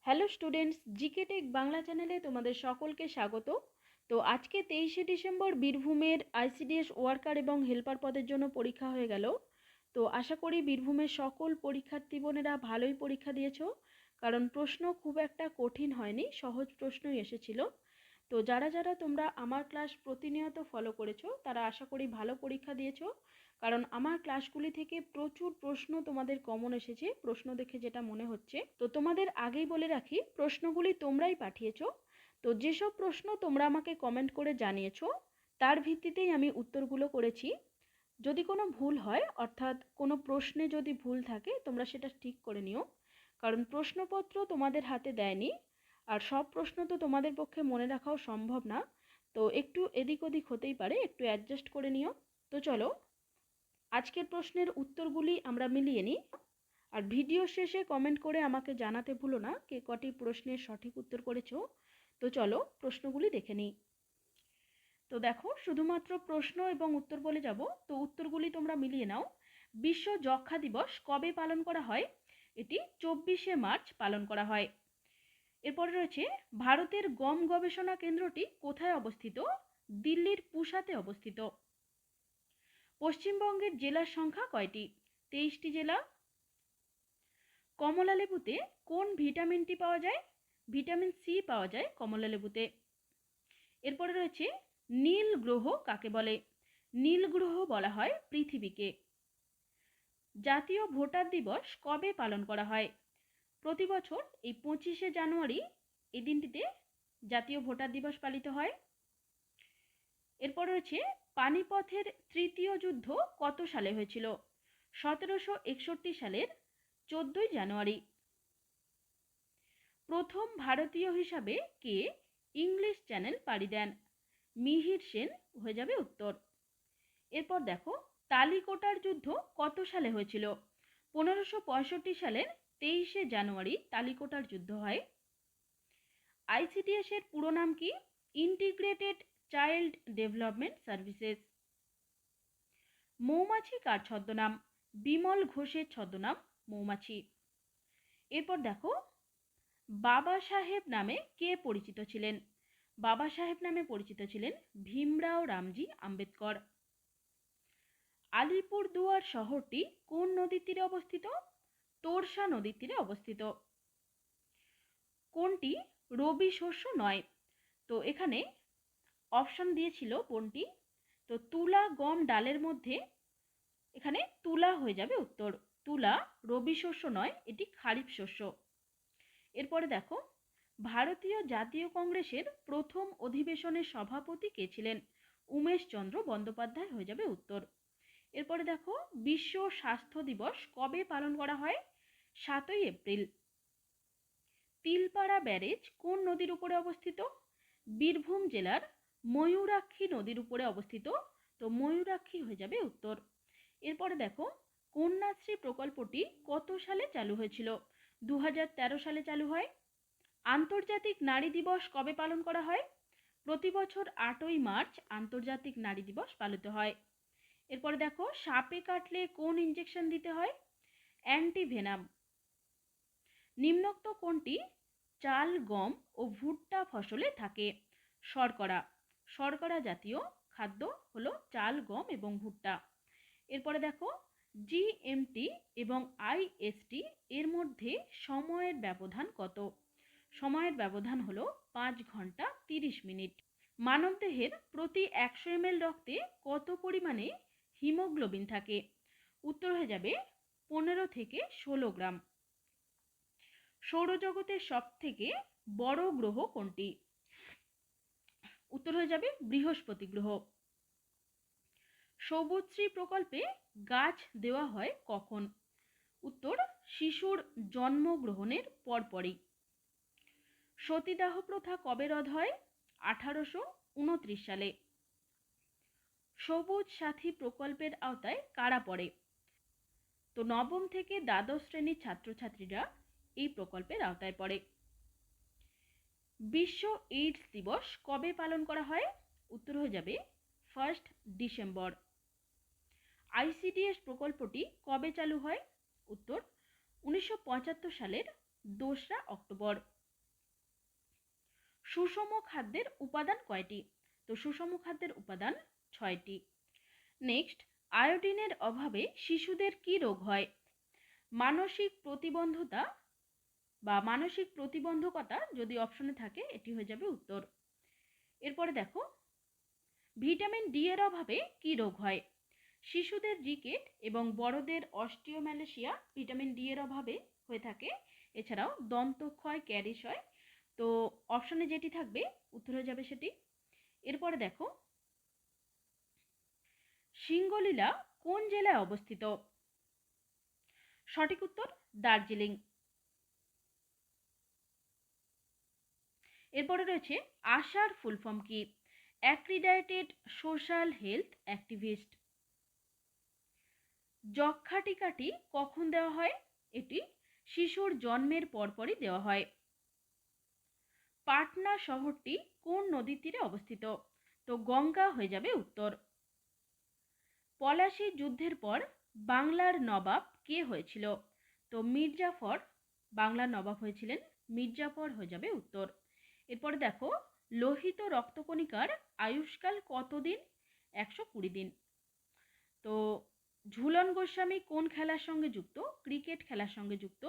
Hello students, GK tech Bangla চ্যানেলে তোমাদের সকলকে স্বাগত। তো আজকে 23শে ডিসেম্বর বীরভূমের আইসিডিএস ওয়ার্কার এবং হেল্পার পদের জন্য পরীক্ষা হয়ে গেল। তো আশা করি বীরভূমের সকল পরীক্ষার্থী বোনেরা ভালোই পরীক্ষা দিয়েছো, কারণ প্রশ্ন খুব একটা কঠিন হয়নি, সহজ প্রশ্নই এসেছিল। তো যারা যারা তোমরা আমার ক্লাস প্রতিনিয়ত ফলো করেছো তারা আশা করি ভালো পরীক্ষা দিয়েছো, কারণ আমার ক্লাসগুলি থেকে প্রচুর প্রশ্ন তোমাদের কমন এসেছে, প্রশ্ন দেখে যেটা মনে হচ্ছে। তো তোমাদের আগেই বলে রাখি, প্রশ্নগুলি তোমরাই পাঠিয়েছো। তো যেসব প্রশ্ন তোমরা আমাকে কমেন্ট করে জানিয়েছো তার ভিত্তিতেই আমি উত্তরগুলো করেছি। যদি কোনো ভুল হয়, অর্থাৎ কোনো প্রশ্নে যদি ভুল থাকে, তোমরা সেটা ঠিক করে নিও, কারণ প্রশ্নপত্র তোমাদের হাতে দেয়নি আর সব প্রশ্ন তো তোমাদের পক্ষে মনে রাখাও সম্ভব না। তো একটু এদিক ওদিক হতেই পারে, একটু অ্যাডজাস্ট করে নিও। তো চলো আজকের প্রশ্নের উত্তরগুলি আমরা মিলিয়ে নিই। আর ভিডিও শেষে কমেন্ট করে আমাকে জানাতে ভুলো না কে কটি প্রশ্নের সঠিক উত্তর করেছো। তো চলো প্রশ্নগুলি দেখে নিই। তো দেখো, শুধুমাত্র প্রশ্ন এবং উত্তর বলে যাব, তো উত্তরগুলি তোমরা মিলিয়ে নাও। বিশ্ব যক্ষ্মা দিবস কবে পালন করা হয়? এটি 24শে মার্চ পালন করা হয়। এরপরে রয়েছে, ভারতের গম গবেষণা কেন্দ্রটি কোথায় অবস্থিত? দিল্লির পুসাতে অবস্থিত। পশ্চিমবঙ্গের জেলার সংখ্যা কয়টি? 23টি জেলা। কমলা লেবুতে কোন ভিটামিনটি পাওয়া যায়? ভিটামিন সি পাওয়া যায় কমলা লেবুতে। এরপরে রয়েছে, নীল গ্রহ কাকে বলে? নীল গ্রহ বলা হয় পৃথিবীকে। জাতীয় ভোটার দিবস কবে পালন করা হয়? প্রতি বছর এই 25শে জানুয়ারি এই দিনটিতে জাতীয় ভোটার দিবস পালিত হয়। এরপর রয়েছে, পানিপথের তৃতীয় যুদ্ধ কত সালে হয়েছিল? 1761 সালের 14ই জানুয়ারি। প্রথম ভারতীয় হিসাবে কে ইংলিশ চ্যানেল পাড়ি দেন? মিহির সেন হয়ে যাবে উত্তর। এরপর দেখো, তালিকোটার যুদ্ধ কত সালে হয়েছিল? 1565 সালের 23শে জানুয়ারি তালিকোটার যুদ্ধ হয়। আইসিডিএস এর পুরো নাম কি? Integrated child development services. মৌমাছি কার ছদ্মনাম? বিমল ঘোষের ছদ্মনাম মৌমাছি। এরপর দেখো, বাবা সাহেব নামে কে পরিচিত ছিলেন? বাবা সাহেব নামে পরিচিত ছিলেন ভীমরাও রামজি আম্বেদকর। আলিপুরদুয়ার শহরটি কোন নদীর তীরে অবস্থিত? তোরসা নদীর তীরে অবস্থিত। কোনটি রবি শস্য নয়? তো এখানে অপশন দিয়েছিল কোনটি, তো তুলা গম ডালের মধ্যে এখানে তুলা হয়ে যাবে উত্তর। তুলা রবি শস্য নয়, এটি খারিফ শস্য। এরপরে দেখো, ভারতীয় জাতীয় কংগ্রেসের প্রথম অধিবেশনের সভাপতি কে ছিলেন? উমেশ চন্দ্র বন্দ্যোপাধ্যায় হয়ে যাবে উত্তর। এরপরে দেখো, বিশ্ব স্বাস্থ্য দিবস কবে পালন করা হয়? 7ই এপ্রিল। তিলপাড়া ব্যারেজ কোন নদীর উপরে অবস্থিত? বীরভূম জেলার ময়ূরাক্ষী নদীর উপরে অবস্থিত। তো ময়ূরাক্ষী হয়ে যাবে উত্তর। এরপরে দেখো, কন্যাশ্রী প্রকল্পটি কত সালে চালু হয়েছিল? 2013 সালে চালু হয়। আন্তর্জাতিক নারী দিবস কবে পালন করা হয়? প্রতি বছর 8ই মার্চ আন্তর্জাতিক নারী দিবস পালিত হয়। এরপরে দেখো, সাপে কাটলে কোন ইনজেকশন দিতে হয়? অ্যান্টিভেনাম। নিম্নোক্ত কোনটি চাল, গম ও ভুট্টা ফসলে থাকে? শর্করা। শর্করা জাতীয় খাদ্য হলো চাল, গম এবং ভুট্টা। এরপরে দেখো, জিএমটি এবং আইএসটি এর মধ্যে সময়ের ব্যবধান কত? সময়ের ব্যবধান হলো 5 ঘন্টা 30 মিনিট। মানবদেহের প্রতি 100 ml রক্তে কত পরিমাণে হিমোগ্লোবিন থাকে? উত্তর হয়ে যাবে 15 থেকে 16 গ্রাম। সৌরজগতের সব থেকে বড় গ্রহ কোনটি? উত্তর হয়ে যাবে বৃহস্পতি গ্রহ। সবুজশ্রী প্রকল্পে গাছ দেওয়া হয় কখন? উত্তর শিশুর জন্মগ্রহণের পরপরই। সতীদাহ প্রথা কবে রদ হয়? 1829 সালে। সবুজ সাথী প্রকল্পের আওতায় কারা পড়ে? তো নবম থেকে দ্বাদশ শ্রেণীর ছাত্রছাত্রীরা এই প্রকল্পের আওতায় পড়ে। বিশ্ব এইডস দিবস কবে পালন করা হয়? উত্তর হয়ে যাবে 1 ডিসেম্বর। আইসিডিএস প্রকল্পটি কবে চালু হয়? উত্তর 1975 সালের 2রা অক্টোবর। সুষম খাদ্যের উপাদান কয়টি? তো সুষম খাদ্যের উপাদান 6টি। নেক্সট, আয়োডিনের অভাবে শিশুদের কি রোগ হয়? মানসিক প্রতিবন্ধতা বা মানসিক প্রতিবন্ধকতা যদি অপশনে থাকে এটি হয়ে যাবে উত্তর। এরপরে দেখো, ভিটামিন ডি এর অভাবে কি রোগ হয়? শিশুদের রিকেট এবং বড়দের অস্টিওম্যালেশিয়া ভিটামিন ডি এর অভাবে হয়ে থাকে। এছাড়াও দন্তক্ষয়, ক্যারিস হয়। তো অপশনে যেটি থাকবে উত্তর হয়ে যাবে সেটি। এরপরে দেখো, সিঙ্গলীলা কোন জেলায় অবস্থিত? সঠিক উত্তর দার্জিলিং। এরপরে রয়েছে আশার ফুল ফর্ম কি? Accredited social health activist. যক্ষ্মা টিকাটি কখন দেওয়া হয়? এটি শিশুর জন্মের পরপরই দেওয়া হয়। পাটনা শহরটি কোন নদীর তীরে অবস্থিত? তো গঙ্গা হয়ে যাবে উত্তর। পলাশী যুদ্ধের পর বাংলার নবাব কে হয়েছিল? তো মির্জাফর বাংলার নবাব হয়েছিলেন, মির্জাফর হয়ে যাবে উত্তর। এরপরে দেখো, লোহিত রক্তকণিকার আয়ুষ্কাল কতদিন? 120 দিন। তো ঝুলন গোস্বামী কোন খেলার সঙ্গে যুক্ত? ক্রিকেট খেলার সঙ্গে যুক্ত।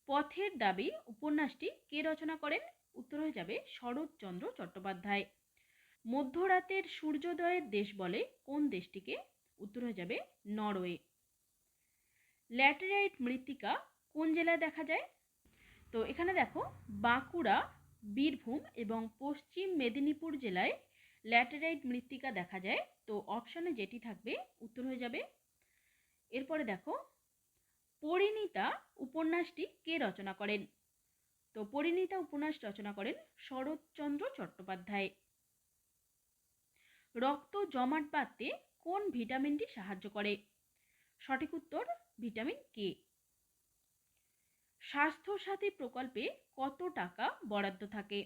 পথের দাবি উপন্যাসটি কে রচনা করেন? উত্তর হয়ে যাবে শরৎচন্দ্র চট্টোপাধ্যায়। মধ্যরাতের সূর্যোদয়ের দেশ বলে কোন দেশটিকে? উত্তর হয়ে যাবে নরওয়ে। ল্যাটেরাইট মৃত্তিকা কোন জেলায় দেখা যায়? তো এখানে দেখো, বাঁকুড়া, বীরভূম এবং পশ্চিম মেদিনীপুর জেলায় ল্যাটেরাইট মৃত্তিকা দেখা যায়। তো অপশনে যেটি থাকবে উত্তর হয়ে যাবে। এরপরে দেখো, পরিণীতা উপন্যাসটি কে রচনা করেন? তো পরিণীতা উপন্যাস রচনা করেন শরৎচন্দ্র চট্টোপাধ্যায়। রক্ত জমাট বাঁধতে কোন ভিটামিনটি সাহায্য করে? সঠিক উত্তর ভিটামিন কে। স্বাস্থ্যসাথী প্রকল্পে কত টাকা বরাদ্দ থাকে?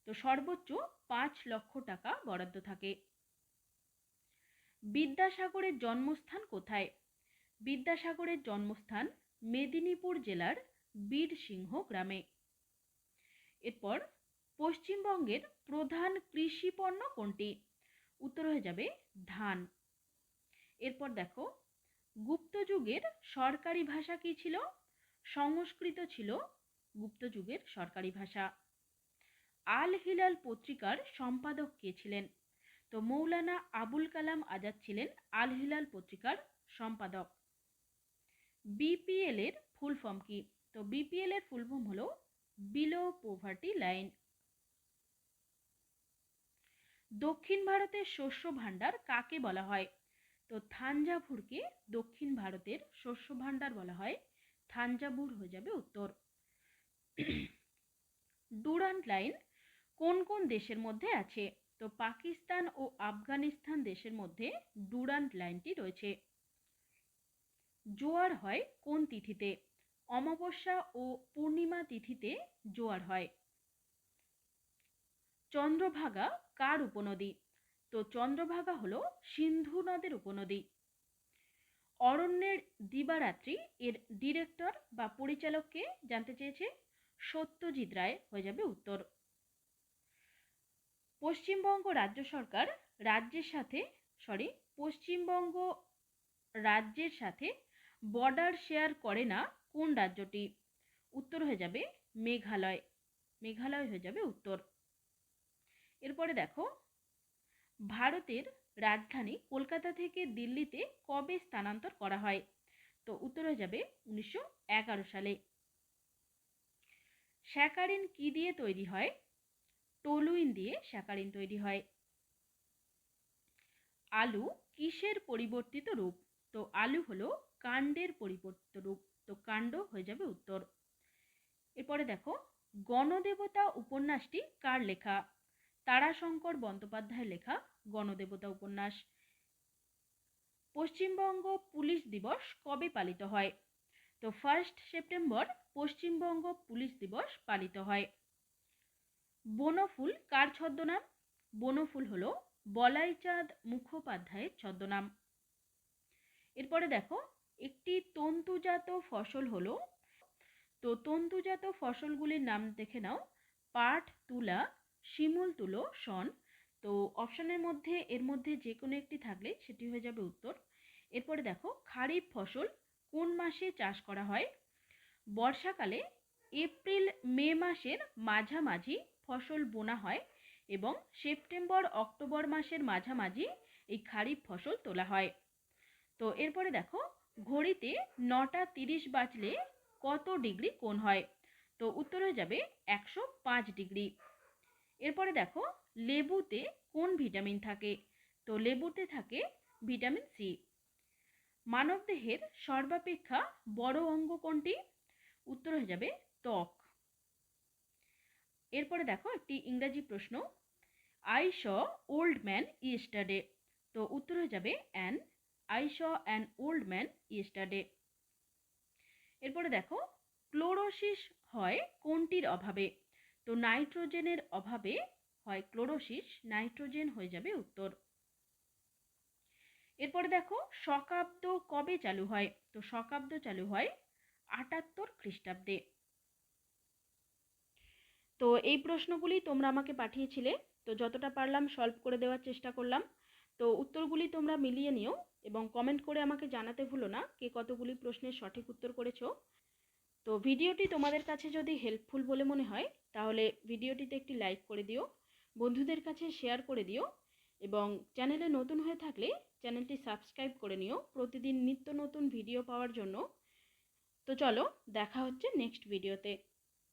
তো সর্বোচ্চ 5 লক্ষ টাকা বরাদ্দ থাকে। বিদ্যাসাগরের জন্মস্থান কোথায়? বিদ্যাসাগরের জন্মস্থান মেদিনীপুর জেলার বীরসিংহ গ্রামে। এরপর, পশ্চিমবঙ্গের প্রধান কৃষি পণ্য কোনটি? উত্তর হয়ে যাবে ধান। এরপর দেখো, গুপ্ত যুগের সরকারি ভাষা কি ছিল? সংস্কৃত ছিল গুপ্ত যুগের সরকারি ভাষা। আল হিলাল পত্রিকার সম্পাদক কে ছিলেন? তো মৌলানা আবুল কালাম আজাদ ছিলেন আল হিলাল পত্রিকার সম্পাদক। বিপিএল এর ফুল ফর্ম কি? তো বিপিএল এর ফুল ফর্ম হলো বিলো পভার্টি লাইন। দক্ষিণ ভারতের শস্য ভাণ্ডার কাকে বলা হয়? তো থাঞ্জাভুরকে দক্ষিণ ভারতের শস্য ভাণ্ডার বলা হয়। থাঞ্জাভুর হয়ে যাবে উত্তর। ডুরান্ট লাইন কোন কোন দেশের মধ্যে আছে? তো পাকিস্তান ও আফগানিস্তান দেশের মধ্যে ডুরান্ট লাইনটি রয়েছে। জোয়ার হয় কোন তিথিতে? অমাবস্যা ও পূর্ণিমা তিথিতে জোয়ার হয়। চন্দ্রভাগা কার উপনদী? তো চন্দ্রভাগা হলো সিন্ধু নদের উপনদী। অরণ্যের দিবারাত্রি এর ডিরেক্টর বা পরিচালককে জানতে চেয়েছে? সত্যজিৎ রায় হয়ে যাবে উত্তর। পশ্চিমবঙ্গ রাজ্য সরকার পশ্চিমবঙ্গ রাজ্যের সাথে বর্ডার শেয়ার করে না কোন রাজ্যটি? উত্তর হয়ে যাবে মেঘালয়। মেঘালয় হয়ে যাবে উত্তর। এরপরে দেখো, ভারতের রাজধানী কলকাতা থেকে দিল্লিতে কবে স্থানান্তর করা হয়? তো উত্তর হয়ে যাবে 1911 সালে। স্যাকারিন কি দিয়ে তৈরি হয়? টলুইন দিয়ে স্যাকারিন তৈরি হয়। আলু কিসের পরিবর্তিত রূপ? তো আলু হলো কাণ্ডের পরিবর্তিত রূপ। তো কাণ্ড হয়ে যাবে উত্তর। এরপরে দেখো, গণদেবতা উপন্যাসটি কার লেখা? তারাশঙ্কর বন্দ্যোপাধ্যায়ের লেখা গণদেবতা উপন্যাস। পশ্চিমবঙ্গ পুলিশ দিবস কবে পালিত হয়? তো 1 সেপ্টেম্বর পশ্চিমবঙ্গ পুলিশ দিবস পালিত হয়। বনফুল কার ছদ্মনাম? বনফুল হলো বলাইচাঁদ মুখোপাধ্যায়ের ছদ্মনাম। এরপরে দেখো, একটি তন্তুজাত ফসল হলো তো তন্তুজাত ফসলগুলির নাম দেখে নাও। পাট, তুলা, শিমুল তুলো, শন। তো অপশনের মধ্যে এর মধ্যে যে কোনো একটি থাকলে সেটি হয়ে যাবে উত্তর। এরপরে দেখো, খারিফ ফসল কোন মাসে চাষ করা হয়? বর্ষাকালে এপ্রিল মে মাসের মাঝামাঝি ফসল বোনা হয় এবং সেপ্টেম্বর অক্টোবর মাসের মাঝামাঝি এই খারিফ ফসল তোলা হয়। তো এরপরে দেখো, ঘড়িতে 9:30 বাজলে কত ডিগ্রি কোণ হয়? তো উত্তর হয়ে যাবে 105 ডিগ্রি। এরপরে দেখো, লেবুতে কোন ভিটামিন থাকে? তো লেবুতে থাকে ভিটামিন সি। মানবদেহের সর্বাপেক্ষা বড় অঙ্গ কোনটি? উত্তর হয়ে যাবে ত্বক। এরপরে দেখো একটি ইংরাজি প্রশ্ন। I saw old man yesterday. তো উত্তর হয়ে যাবে an. I saw an old man yesterday. এরপরে দেখো, ক্লোরোসিস হয় কোনটির অভাবে? তো নাইট্রোজেনের অভাবে হয় ক্লোরোসিস, নাইট্রোজেন হয়ে যাবে উত্তর। এরপরে দেখো, শকাব্দ কবে চালু হয়? তো শকাব্দ চালু হয় 78 খ্রিস্টাব্দে। তো এই প্রশ্নগুলি তোমরা আমাকে পাঠিয়েছিলে, তো যতটা পারলাম সলভ করে দেওয়ার চেষ্টা করলাম। তো উত্তরগুলি তোমরা মিলিয়ে নিও এবং কমেন্ট করে আমাকে জানাতে ভুলো না কে কতগুলি প্রশ্নের সঠিক উত্তর করেছো। তো ভিডিওটি তোমাদের কাছে যদি হেল্পফুল বলে মনে হয় তাহলে ভিডিওটিতে একটি লাইক করে দিও, বন্ধুদের কাছে শেয়ার করে দিও এবং চ্যানেলে নতুন হয়ে থাকলে চ্যানেলটি সাবস্ক্রাইব করে নিও প্রতিদিন নিত্য নতুন ভিডিও পাওয়ার জন্য। তো চলো, দেখা হচ্ছে নেক্সট ভিডিওতে।